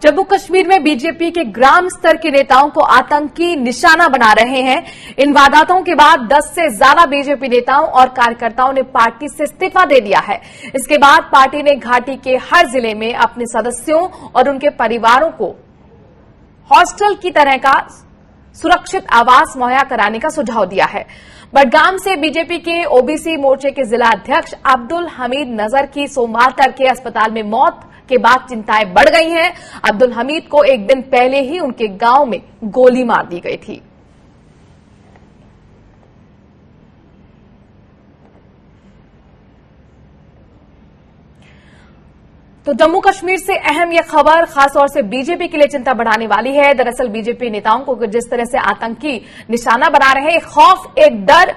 जम्मू कश्मीर में बीजेपी के ग्राम स्तर के नेताओं को आतंकी निशाना बना रहे हैं। इन वारदातों के बाद 10 से ज्यादा बीजेपी नेताओं और कार्यकर्ताओं ने पार्टी से इस्तीफा दे दिया है। इसके बाद पार्टी ने घाटी के हर जिले में अपने सदस्यों और उनके परिवारों को हॉस्टल की तरह का सुरक्षित आवास मुहैया कराने का सुझाव दिया है। बडगाम से बीजेपी के ओबीसी मोर्चे के जिला अध्यक्ष अब्दुल हमीद नजर की सोमवार तड़के अस्पताल में मौत के बाद चिंताएं बढ़ गई हैं। अब्दुल हमीद को एक दिन पहले ही उनके गांव में गोली मार दी गई थी। तो जम्मू कश्मीर से अहम यह खबर खासतौर से बीजेपी के लिए चिंता बढ़ाने वाली है। दरअसल बीजेपी नेताओं को जिस तरह से आतंकी निशाना बना रहे हैं, एक खौफ, एक डर,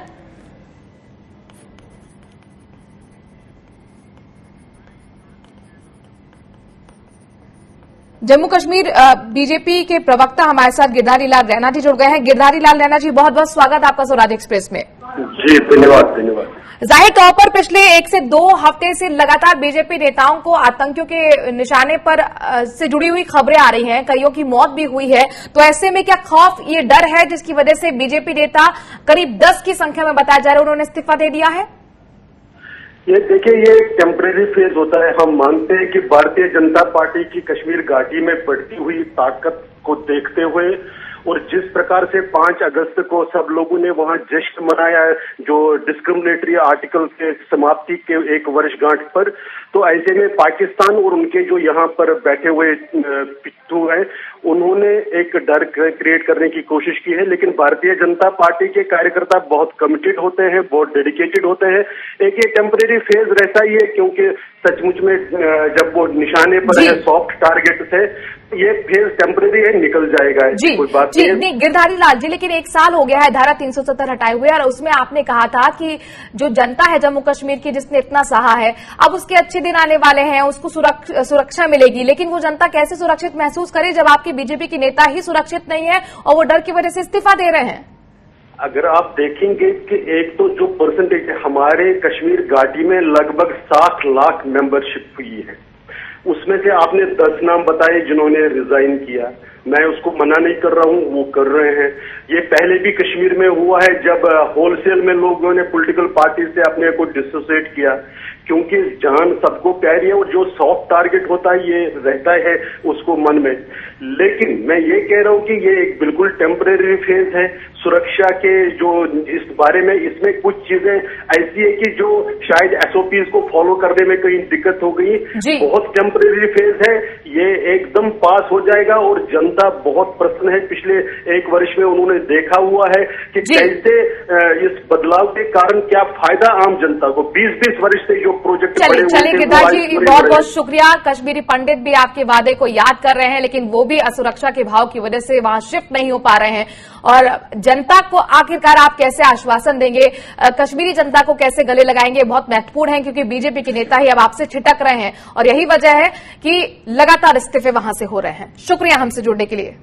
जम्मू कश्मीर बीजेपी के प्रवक्ता हमारे साथ गिरधारी लाल रैना जी जुड़ गए हैं। गिरधारी लाल रैना जी, बहुत बहुत स्वागत आपका स्वराज एक्सप्रेस में। जी धन्यवाद। जाहिर तौर पर पिछले 1 से 2 हफ्ते से लगातार बीजेपी नेताओं को आतंकियों के निशाने पर से जुड़ी हुई खबरें आ रही हैं, कईयों की मौत भी हुई है। तो ऐसे में क्या खौफ, ये डर है जिसकी वजह से बीजेपी नेता करीब 10 की संख्या में बताया जा रहा है उन्होंने इस्तीफा दे दिया है? ये देखिए, ये एक टेम्परेरी फेज होता है। हम मानते हैं कि भारतीय जनता पार्टी की कश्मीर घाटी में बढ़ती हुई ताकत को देखते हुए और जिस प्रकार से 5 अगस्त को सब लोगों ने वहां जश्न मनाया है, जो डिस्क्रिमिनेटरी आर्टिकल के समाप्ति के 1 वर्षगांठ पर, तो ऐसे में पाकिस्तान और उनके जो यहाँ पर बैठे हुए पिट्ठू हैं, उन्होंने एक डर क्रिएट करने की कोशिश की है। लेकिन भारतीय जनता पार्टी के कार्यकर्ता बहुत कमिटेड होते हैं, बहुत डेडिकेटेड होते हैं। एक ये टेम्परेरी फेज रहता ही है, क्योंकि सचमुच में जब वो निशाने पर है, सॉफ्ट टारगेट है, ये फेज टेम्परेरी है, निकल जाएगा। जी, कोई बात नहीं गिरधारी लाल जी, लेकिन 1 साल हो गया है धारा 370 हटाए हुए, और उसमें आपने कहा था कि जो जनता है जम्मू कश्मीर की, जिसने इतना सहा है, अब उसके अच्छे दिन आने वाले हैं, उसको सुरक्षा मिलेगी। लेकिन वो जनता कैसे सुरक्षित महसूस करे जब आपके बीजेपी के नेता ही सुरक्षित नहीं है और वो डर की वजह से इस्तीफा दे रहे हैं? अगर आप देखेंगे कि एक तो जो परसेंटेज हमारे कश्मीर घाटी में लगभग 60 लाख मेंबरशिप हुई है, उसमें से आपने 10 नाम बताए जिन्होंने रिजाइन किया। मैं उसको मना नहीं कर रहा हूं, वो कर रहे हैं। ये पहले भी कश्मीर में हुआ है, जब होलसेल में लोगों ने पॉलिटिकल पार्टी से अपने को डिसोसिएट किया, क्योंकि जान सबको प्यारी है और जो सॉफ्ट टारगेट होता है ये रहता है उसको मन में। लेकिन मैं ये कह रहा हूं कि ये एक बिल्कुल टेम्परेरी फेज है। सुरक्षा के जो इस बारे में, इसमें कुछ चीजें ऐसी है कि जो शायद एसओपीज को फॉलो करने में कहीं दिक्कत हो गई। बहुत टेम्परेरी फेज है, ये एकदम पास हो जाएगा और जनता बहुत प्रसन्न है। पिछले 1 वर्ष में उन्होंने देखा हुआ है कि कैसे इस बदलाव के कारण क्या फायदा आम जनता को। 20-20 वर्ष से जो प्रोजेक्ट चलिए गिरधार जी, बहुत बहुत शुक्रिया। कश्मीरी पंडित भी आपके वादे को याद कर रहे हैं, लेकिन वो भी असुरक्षा के भाव की वजह से वहां शिफ्ट नहीं हो पा रहे हैं। और जनता को आखिरकार आप कैसे आश्वासन देंगे, कश्मीरी जनता को कैसे गले लगाएंगे, बहुत महत्वपूर्ण है, क्योंकि बीजेपी के नेता ही अब आपसे छिटक रहे हैं और यही वजह है कि लगातार इस्तीफे वहां से हो रहे हैं। शुक्रिया हमसे जुड़ने के लिए।